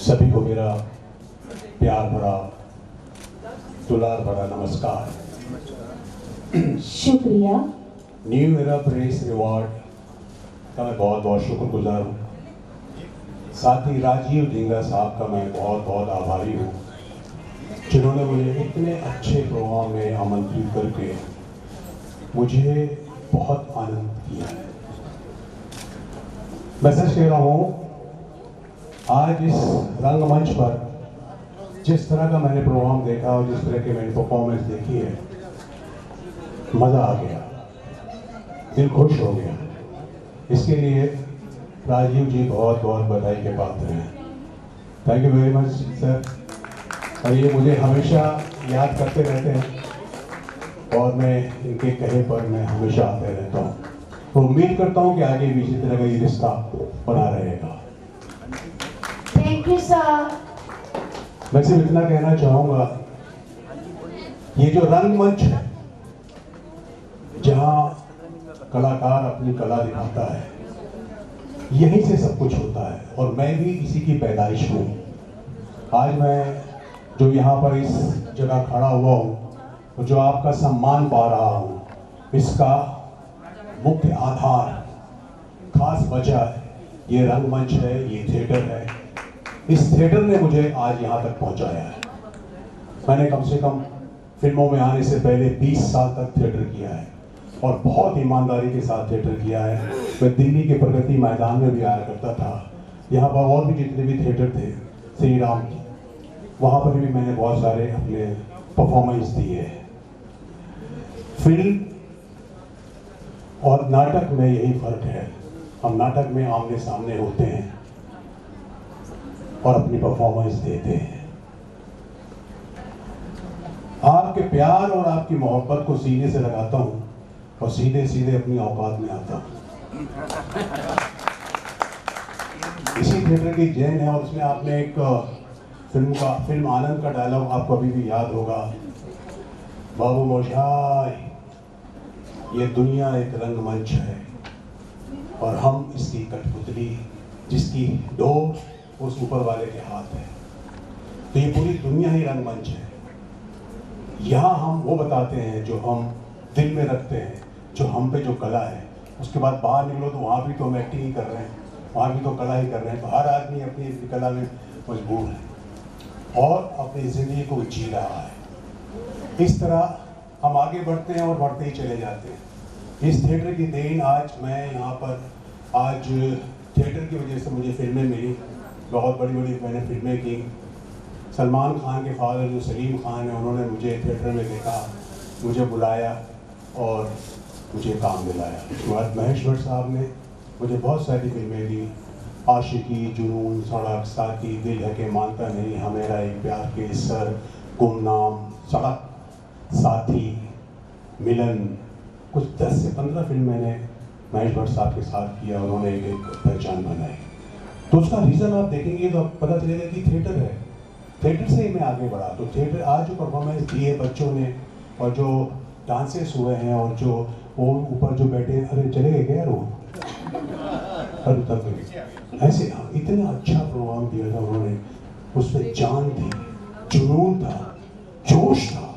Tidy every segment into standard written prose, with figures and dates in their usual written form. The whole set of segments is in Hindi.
सभी को मेरा प्यार भरा दुलार भरा नमस्कार। शुक्रिया। न्यू एरा प्रेस अवार्ड का मैं बहुत बहुत शुक्रगुजार हूँ। साथ ही राजीव ढींगरा साहब का मैं बहुत बहुत आभारी हूँ, जिन्होंने मुझे इतने अच्छे प्रोग्राम में आमंत्रित करके मुझे बहुत आनंद किया है। मैं सच कह रहा हूँ, आज इस रंगमंच पर जिस तरह का मैंने प्रोग्राम देखा और जिस तरह की मैंने परफॉर्मेंस देखी है, मज़ा आ गया, दिल खुश हो गया। इसके लिए राजीव जी बहुत बहुत बधाई के पात्र हैं। Thank you very much sir. और ये मुझे हमेशा याद करते रहते हैं और मैं इनके कहे पर मैं हमेशा आते रहता हूँ। तो उम्मीद करता हूँ कि आगे भी इसी तरह का ये रिश्ता बना रहेगा। Thank you sir. मैं सिर्फ इतना कहना चाहूँगा, ये जो रंगमंच है जहाँ कलाकार अपनी कला दिखाता है, यहीं से सब कुछ होता है और मैं भी इसी की पैदाइश हूँ। आज मैं जो यहाँ पर इस जगह खड़ा हुआ हूँ और जो आपका सम्मान पा रहा हूँ, इसका मुख्य आधार, खास वजह ये रंगमंच है, ये थिएटर है। इस थिएटर ने मुझे आज यहाँ तक पहुँचाया है। मैंने कम से कम फिल्मों में आने से पहले 20 साल तक थिएटर किया है और बहुत ईमानदारी के साथ थिएटर किया है। मैं दिल्ली के प्रगति मैदान में भी आया करता था। यहाँ पर और भी जितने भी थिएटर थे, श्री राम की, वहाँ पर भी मैंने बहुत सारे अपने परफॉर्मेंस दिए हैं। फिल्म और नाटक में यही फर्क है, हम नाटक में आमने सामने होते हैं और अपनी परफॉर्मेंस देते हैं। आपके प्यार और आपकी मोहब्बत को सीने से लगाता हूँ और सीधे सीधे अपनी औकात में आता हूँ। इसी थिएटर की जैन है और उसमें आपने एक फिल्म आनंद का डायलॉग आपको अभी भी याद होगा, बाबू मोशाय, ये दुनिया एक रंगमंच है और हम इसकी कठपुतली, जिसकी डोर उस ऊपर वाले के हाथ है। तो ये पूरी दुनिया ही रंगमंच है। यहाँ हम वो बताते हैं जो हम दिल में रखते हैं, जो हम पे जो कला है। उसके बाद बाहर निकलो तो वहाँ भी तो हम एक्टिंग ही कर रहे हैं, वहाँ भी तो कला ही कर रहे हैं। तो हर आदमी अपनी अपनी कला में मजबूर है और अपनी ज़िंदगी को जी रहा है। इस तरह हम आगे बढ़ते हैं और बढ़ते ही चले जाते हैं। इस थिएटर की देन आज मैं यहाँ पर, आज थिएटर की वजह से मुझे फिल्में मिली, बहुत बड़ी बड़ी मैंने फिल्में की। सलमान खान के फादर जो सलीम खान है, उन्होंने मुझे थिएटर में देखा, मुझे बुलाया और मुझे काम दिलाया। उसके बाद महेश भट्ट साहब ने मुझे बहुत सारी फिल्में दी, आशिकी, जुनून, सड़क, साथी, दिल है के मानता नहीं, हमेरा एक प्यार के सर, गुमनाम, सड़क, साथी, मिलन, कुछ 10 से 15 फिल्म मैंने महेश भट्ट साहब के साथ किया। उन्होंने एक पहचान बनाई। तो उसका रीज़न आप देखेंगे तो पता चलेगा कि थिएटर है, थिएटर से ही मैं आगे बढ़ा। तो थिएटर आज जो परफॉर्मेंस दी है बच्चों ने और जो डांसेस हुए हैं और जो वो ऊपर जो बैठे, अरे चले गए क्या वो, अरे तब ऐसे इतना अच्छा प्रोग्राम दिया था उन्होंने, उसमें जान थी, जुनून था, जोश था,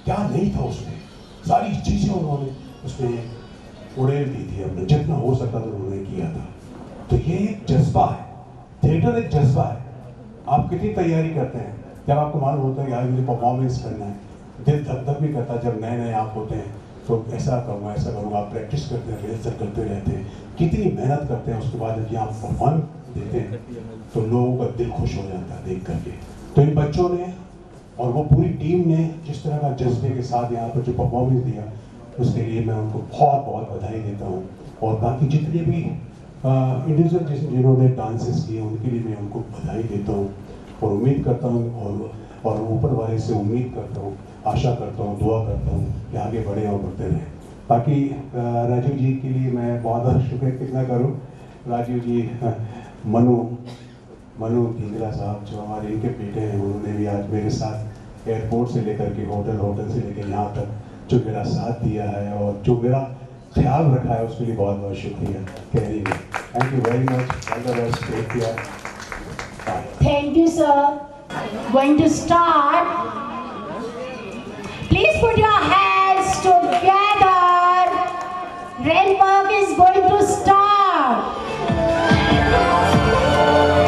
क्या नहीं था उसमें, सारी चीज़ें उन्होंने उसमें उड़ेल दी थी। हमने जितना हो सकता था उन्होंने किया था। तो ये एक जज्बा है, थिएटर एक जज्बा है। आप कितनी तैयारी करते हैं, जब आपको मालूम होता है कि आज मुझे परफॉर्मेंस करना है, दिल धक धक भी करता है। जब नए नए आप होते हैं तो ऐसा करूँगा ऐसा करूँगा, आप प्रैक्टिस करते हैं, रिहर्सल करते रहते हैं, कितनी मेहनत करते हैं। उसके बाद जब आप परफॉर्म देते हैं तो लोगों का दिल खुश हो जाता है देख करके। तो इन बच्चों ने और वो पूरी टीम ने जिस तरह का जज्बे के साथ यहाँ पर जो परफॉर्मेंस दिया, उसके लिए मैं उनको बहुत बहुत बधाई देता हूँ। और बाकी जितने भी इंडिविजुअल जिन्होंने डांसेस किए, उनके लिए मैं उनको बधाई देता हूँ और उम्मीद करता हूँ और ऊपर वाले से उम्मीद करता हूँ, आशा करता हूँ, दुआ करता हूँ कि आगे बढ़े और बढ़ते रहें। बाकी राजीव जी के लिए मैं बहुत बहुत शुक्र कितना करूँ। राजीव जी, मनु ढींगरा साहब जो हमारे इनके बेटे हैं, उन्होंने भी आज मेरे साथ एयरपोर्ट से लेकर के होटल से लेकर यहाँ तक जो मेरा साथ दिया है और जो मेरा ख्याल रखा है, उसके लिए बहुत बहुत शुक्रिया। Thank you very much, all the best, take care. Thank you, sir. Going to start. Please put your hands together. Rain work is going to start.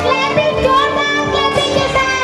Clapping total, clapping के साथ.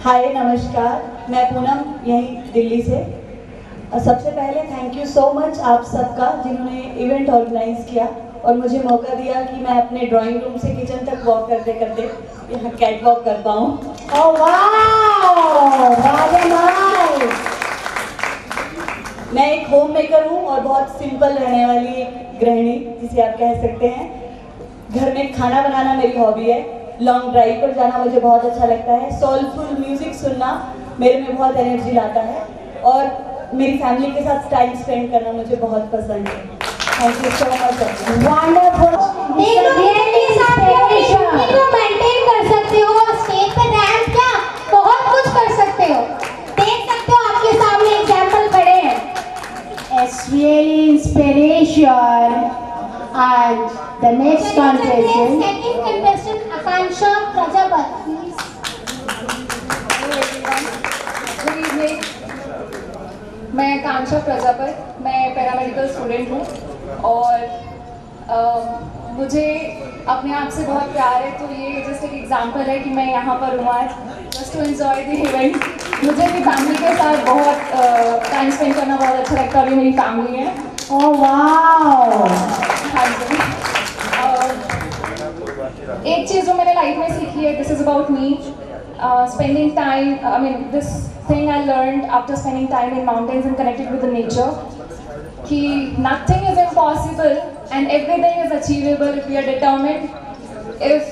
हाय नमस्कार, मैं पूनम यहीं दिल्ली से। सबसे पहले थैंक यू सो मच आप सबका जिन्होंने इवेंट ऑर्गेनाइज किया और मुझे मौका दिया कि मैं अपने ड्राइंग रूम से किचन तक वॉक करते करते यहाँ कैट वॉक कर पाऊँ। Oh wow! Very nice. मैं एक होम मेकर हूँ और बहुत सिंपल रहने वाली एक गृहिणी जिसे आप कह सकते हैं। घर में खाना बनाना मेरी हॉबी है। लॉन्ग ड्राइव पर जाना मुझे बहुत अच्छा लगता है। सोलफुल म्यूजिक सुनना मेरे में बहुत एनर्जी लाता है और मेरी फैमिली के साथ टाइम स्पेंड करना मुझे बहुत पसंद है। Thank you so much. Wonderful. को मेंटेन कर सकते हो और स्टेज पे डांस क्या बहुत कुछ कर सकते हो। देख सकते हो आपके सामने एग्जांपल खड़े हैं। It's really inspiration. And the next contestant. Second contestant Akansha Prajapati. Good evening. मैं मैं कांक्षा प्रजापत, मैं पैरामेडिकल स्टूडेंट हूँ और मुझे अपने आप से बहुत प्यार है, तो ये जस्ट एक एग्जांपल है कि मैं यहाँ पर हूँ आज just to enjoy the event. मुझे भी फैमिली के साथ बहुत टाइम स्पेंड करना बहुत अच्छा लगता है, अभी मेरी फैमिली है। Oh wow. हाँ जी। एक चीज़ जो मैंने लाइफ में सीखी है, this is about me, spending time, I mean this thing I learned after spending time in mountains and connected with the nature, कि nothing is impossible and everything is achievable if we are determined, if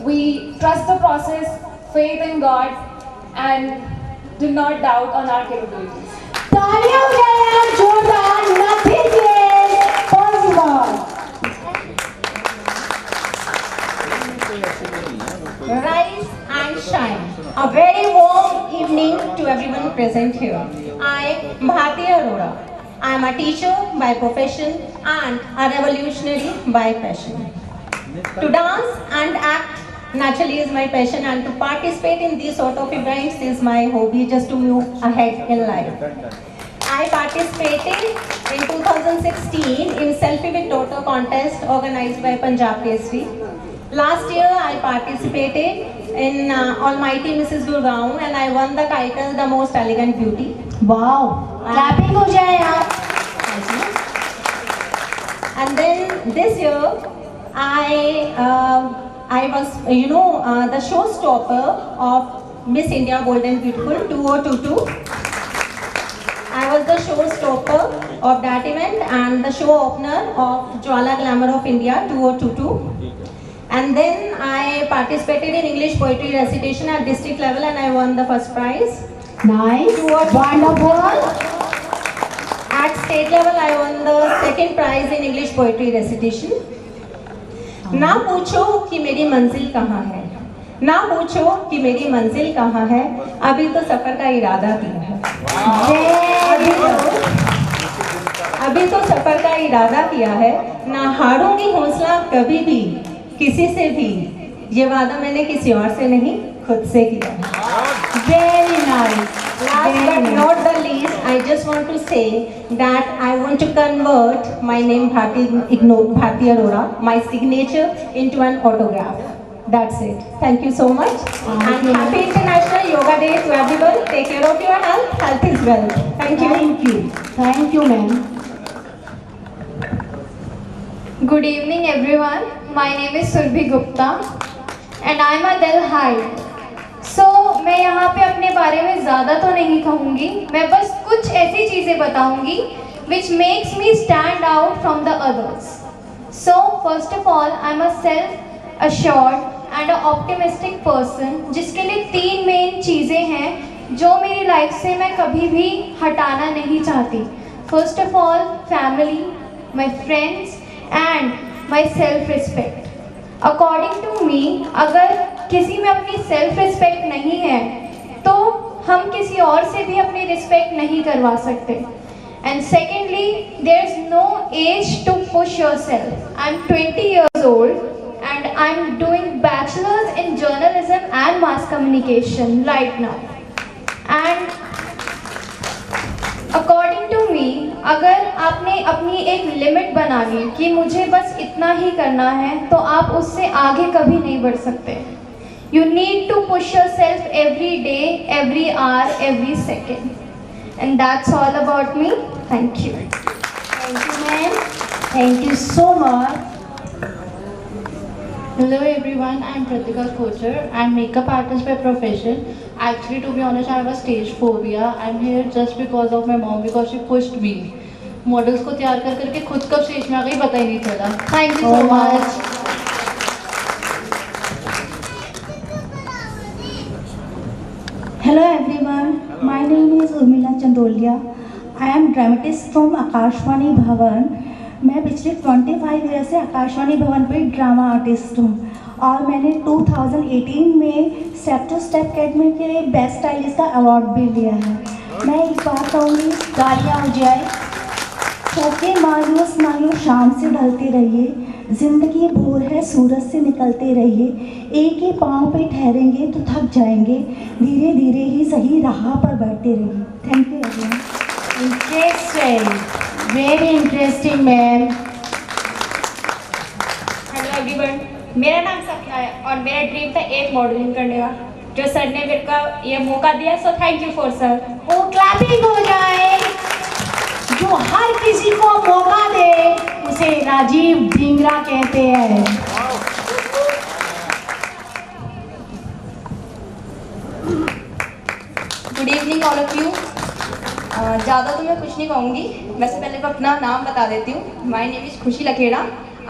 we trust the process, faith in God and do not doubt on our capabilities. तालियां हो जाए यार जोरदार, nothing is possible. Rise and shine. A very warm evening to everyone present here. I am Bharti Arora. I am a teacher by profession and a revolutionary by passion. To dance and act naturally is my passion, and to participate in these sort of events is my hobby, just to move ahead in life. I participated in 2016 in Selfie with Daughter contest organized by Punjab Kesari. Last year I participated in Almighty Mrs. Gurgaon and I won the title The Most Elegant Beauty. Wow, clapping हो जाए यार. And then this year I was the showstopper of Miss India Bold and Beautiful 2022. I was the showstopper of that event and the show opener of Jwala Glamour of India 2022. And then I participated in English poetry recitation at district level and I won the first prize. Nice, wonderful. At state level I won the second prize in English poetry recitation. ना पूछो कि मेरी मंजिल कहाँ है, ना पूछो कि मेरी मंजिल कहाँ है, अभी तो सफर का इरादा किया है। अभी तो सफर का इरादा किया है, ना हारूंगी हौसला कभी भी किसी से भी, ये वादा मैंने किसी और से नहीं खुद से किया है। Very nice. Last but not the least, I just want to say that I want to convert my name Bharti Arora, my signature, into an autograph. That's it. Thank you so much. And happy International Yoga Day to everyone. Take care of your health. Health is wealth. Thank you. Thank you. Thank you, ma'am. Good evening everyone. My name is Surbhi Gupta and I am a Delhi. So मैं यहाँ पे अपने बारे में ज़्यादा तो नहीं कहूँगी, मैं बस कुछ ऐसी चीज़ें बताऊँगी which makes me stand out from the others. So first of all, I am a self-assured and a optimistic person, जिसके लिए 3 मेन चीज़ें हैं जो मेरी लाइफ से मैं कभी भी हटाना नहीं चाहती. First of all, family, my friends and my self-respect. According to me, अगर किसी में अपनी सेल्फ रिस्पेक्ट नहीं है तो हम किसी और से भी अपनी रिस्पेक्ट नहीं करवा सकते. And secondly, there is no age to push yourself. I am 20 years old and I am doing bachelor's in journalism and mass communication right now. And according to me, अगर आपने अपनी एक लिमिट बना ली कि मुझे बस इतना ही करना है तो आप उससे आगे कभी नहीं बढ़ सकते. You need to push yourself every day, every hour, every second. And that's all about me. Thank you. Thank you, ma'am. Thank you so much. Hello everyone, I am Pratika Kochar. I am makeup artist by profession. Actually, to be honest, I have a stage phobia. I am here just because of my mom, because she pushed me. Models को तैयार कर करके खुद कब स्टेज में आ गई पता ही नहीं चला. Thank you so much. Hello everyone, my name is Urmila Chandolia. I am dramatist from Akashvani Bhavan. मैं पिछले 25 ईयर से आकाशवाणी भवन पे ड्रामा आर्टिस्ट हूँ और मैंने 2018 में स्टेप टू स्टेप अकेडमी के लिए बेस्ट स्टाइलिस्ट का अवार्ड भी लिया है. मैं एक बात कहूँगी, तालियां हो जाए. छोटे मायूस मायूस शाम से ढलते रहिए, जिंदगी भोर है सूरज से निकलते रहिए. एक ही पाँव पे ठहरेंगे तो थक जाएंगे, धीरे धीरे ही सही राह पर बढ़ते रहिए. Thank you everyone. Very interesting, ma'am. Hello everyone, मेरा नाम सपना है और मेरा ड्रीम था एक मॉडलिंग करने का, जो सर ने मेरे को ये मौका दिया, so thank you for sir. वो क्लैपिंग हो जाए। जो हर किसी को मौका दे उसे राजीव ढींगरा कहते हैं। Good evening all of you. ज़्यादा तो मैं कुछ नहीं कहूँगी, वैसे पहले मैं अपना नाम बता देती हूँ। माय नेम इज़ खुशी Lakhera,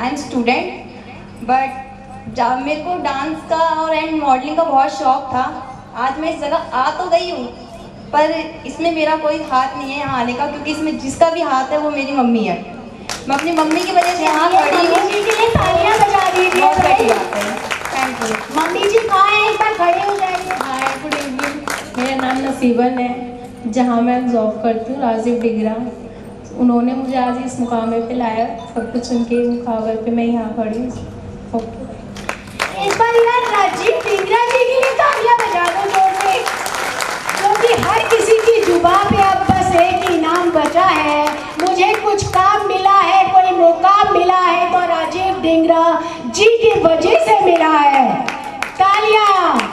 I am student. But जब मेरे को डांस का और एंड मॉडलिंग का बहुत शौक था, आज मैं इस जगह आ तो गई हूँ, पर इसमें मेरा कोई हाथ नहीं है यहाँ आने का, क्योंकि इसमें जिसका भी हाथ है वो मेरी मम्मी है। मैं अपनी मम्मी की वजह से यहाँ खड़ी हूँ। मम्मी जी के लिए तालियां बजा दीजिए। बहुत बड़ी बात है, थैंक यू। मम्मी जी कहाँ हैं? एक बार खड़े हो जाइए। हाय, गुड इवनिंग। मेरा नाम नसीबन है, जहाँ मैं जॉब करती हूँ राजीव डिगरा। उन्होंने मुझे आज इस मुकाम पे लाया, सब कुछ उनके मुकाबले पे मैं यहाँ खड़ी हूँ। इस बार यार राजीव डिगरा जी के लिए तालियां बजा दो जोर से, क्योंकि हर किसी की जुबान पे अब बस एक ही नाम बचा है, मुझे कुछ काम मिला है, कोई मुकाम मिला है तो राजीव डिगरा जी की वजह से मिला है। तालियां।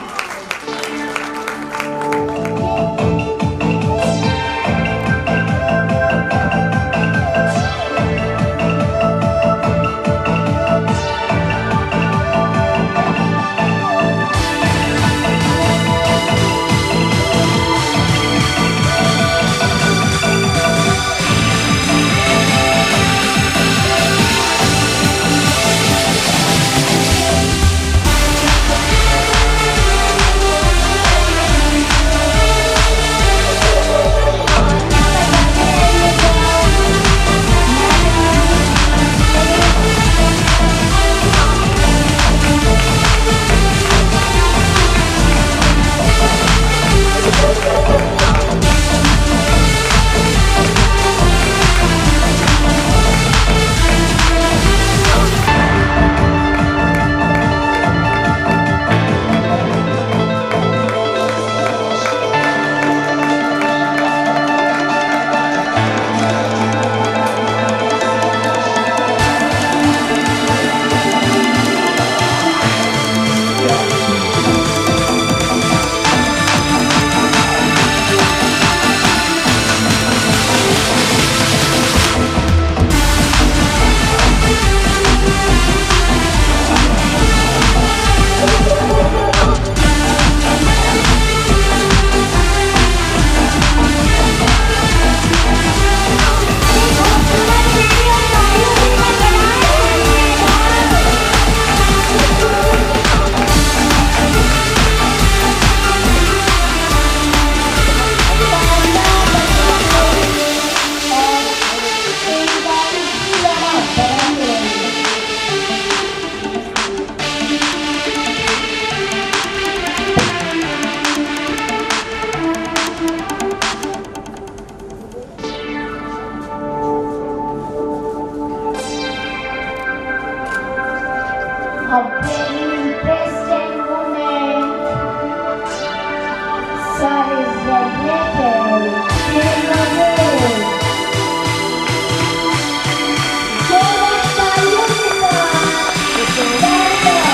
A very interesting moment. Sir is regretted. Feeling away. Jonas Sayonara. Welcome.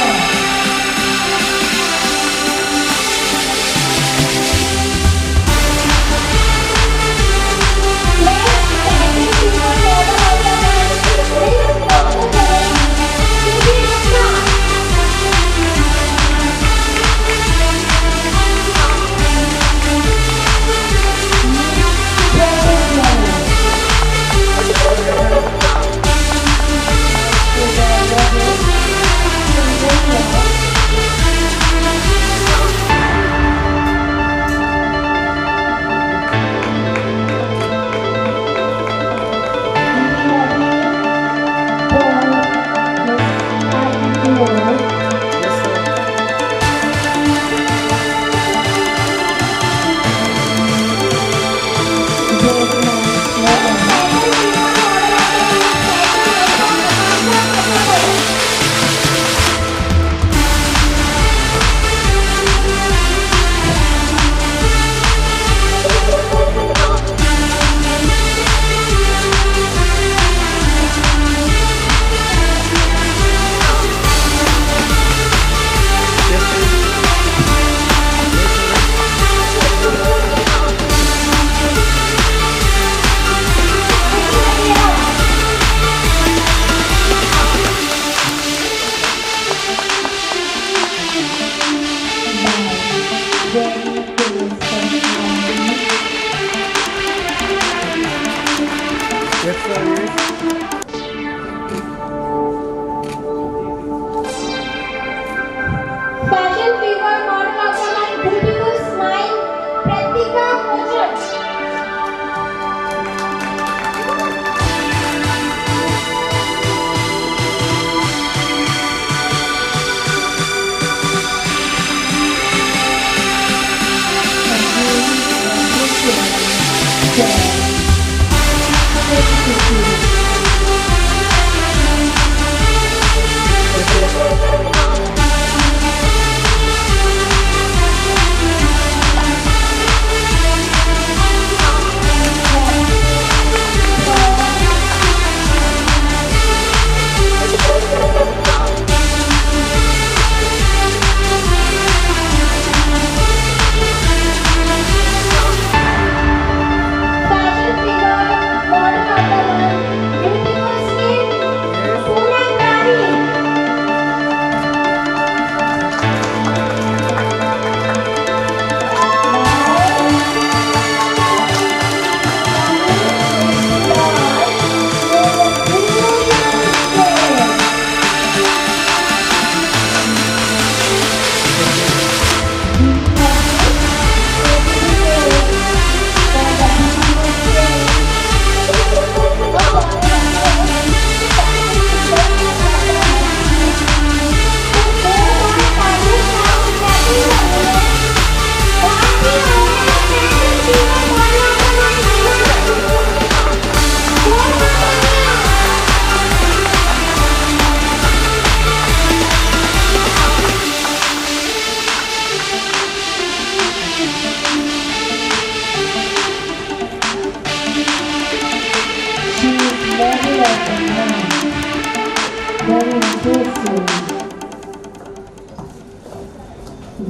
Fashion figure model of my beautiful smile, Pratika Kochar. Fashion figure model of the month, beautiful skin, Poonam Rani.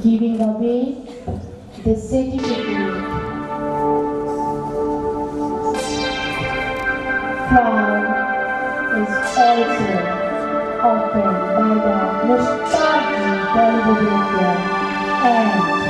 Giving away the certificate crown is also offered by the Mushtaqi Bollywood India and